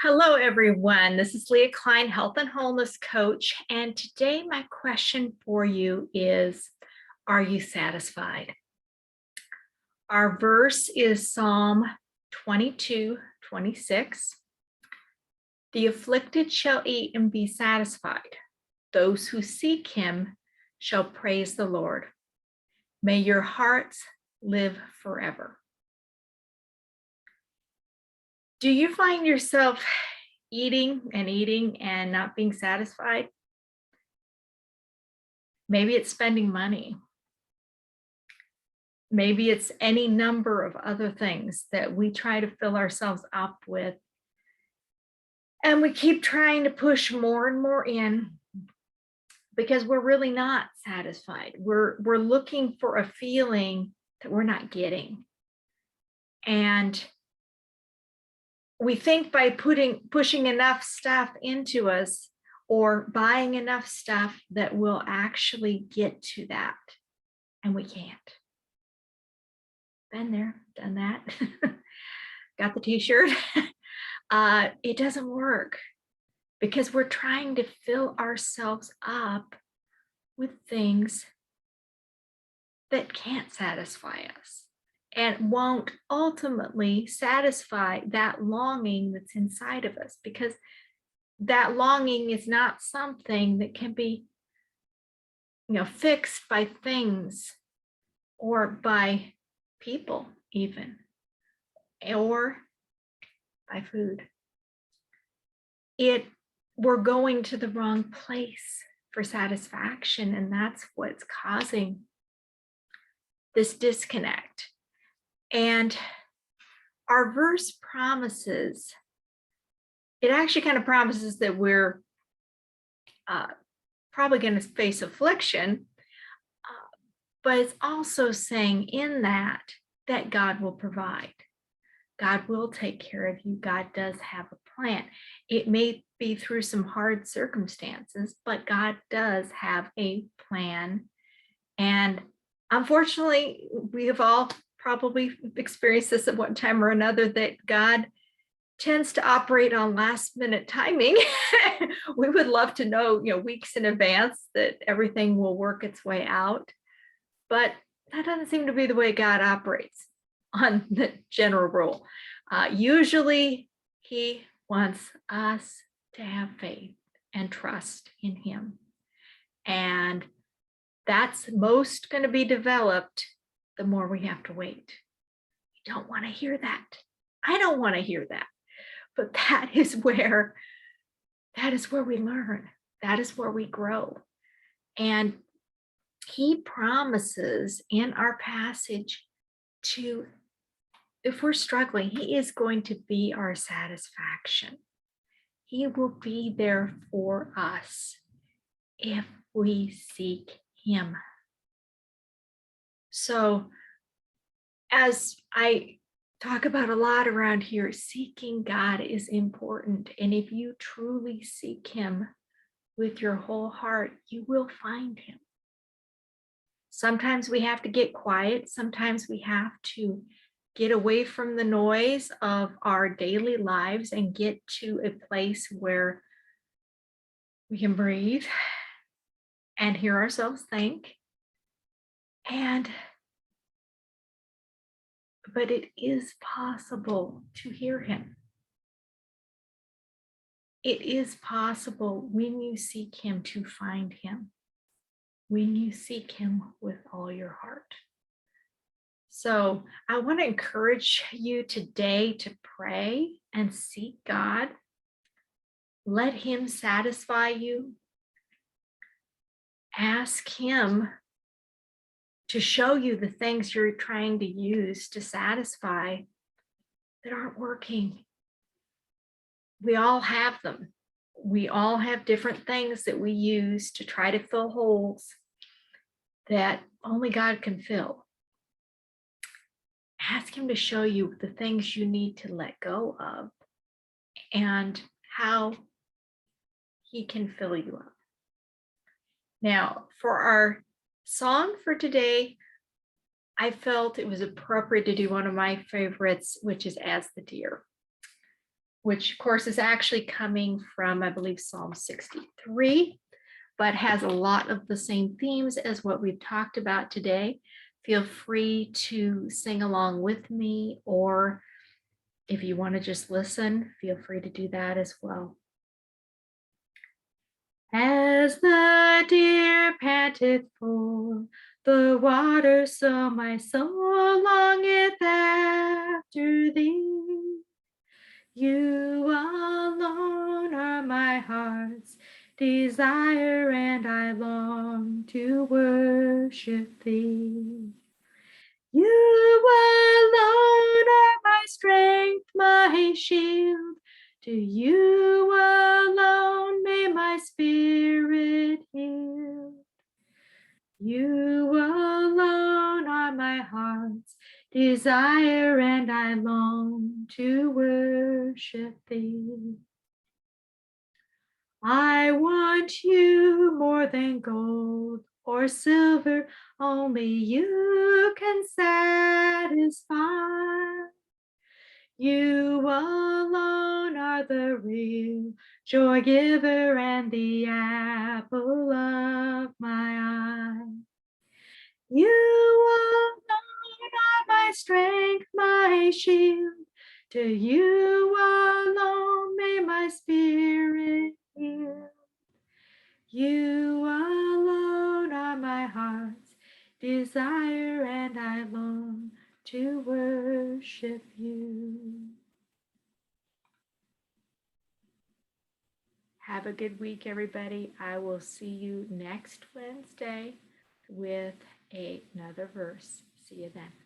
Hello, everyone. This is Leah Klein, Health and Wholeness Coach. And today, my question for you is, are you satisfied? Our verse is Psalm 22:26. The afflicted shall eat and be satisfied. Those who seek him shall praise the Lord. May your hearts live forever. Do you find yourself eating and not being satisfied? Maybe it's spending money. Maybe it's any number of other things that we try to fill ourselves up with. And we keep trying to push more and more in because we're really not satisfied. We're looking for a feeling that we're not getting. And we think by pushing enough stuff into us or buying enough stuff that we'll actually get to that. And we can't. Been there, done that. Got the t-shirt. It doesn't work because we're trying to fill ourselves up with things that can't satisfy us and won't ultimately satisfy that longing that's inside of us, because that longing is not something that can be, fixed by things or by people even, or by food. We're going to the wrong place for satisfaction, and that's what's causing this disconnect. And our verse promises, it actually kind of promises that we're probably going to face affliction, but it's also saying in that God will provide. God will take care of you. God does have a plan. It may be through some hard circumstances, but God does have a plan. And unfortunately, we have all probably experienced this at one time or another, that God tends to operate on last minute timing. We would love to know, weeks in advance that everything will work its way out. But that doesn't seem to be the way God operates on the general rule. Usually he wants us to have faith and trust in him. And that's most going to be developed the more we have to wait. You don't want to hear that. I don't want to hear that. But that is where we learn. That is where we grow. And he promises in our passage to, if we're struggling, he is going to be our satisfaction. He will be there for us if we seek him. So, as I talk about a lot around here, seeking God is important. And if you truly seek him with your whole heart, you will find him. Sometimes we have to get quiet. Sometimes we have to get away from the noise of our daily lives and get to a place where we can breathe and hear ourselves think. But it is possible to hear him. It is possible when you seek him to find him, when you seek him with all your heart. So I want to encourage you today to pray and seek God. Let him satisfy you. Ask him to show you the things you're trying to use to satisfy that aren't working. We all have them. We all have different things that we use to try to fill holes that only God can fill. Ask him to show you the things you need to let go of and how he can fill you up. Now, for our song for today, I felt it was appropriate to do one of my favorites, which is As the Deer. which of course is actually coming from, I believe, Psalm 63, but has a lot of the same themes as what we've talked about today. Feel free to sing along with me, or if you want to just listen, feel free to do that as well. As the deer panteth for the water, so my soul longeth after thee. You alone are my heart's desire, and I long to worship thee. You alone are my strength, my shield. To you alone may my spirit yield. You alone are my heart's desire, and I long to worship thee. I want you more than gold or silver, only you can satisfy. You alone are the real joy giver and the apple of my eye. You alone are my strength, my shield. To you alone may my spirit yield. You alone are my heart's desire, and I long to worship you. Have a good week, everybody. I will see you next Wednesday with another verse. See you then.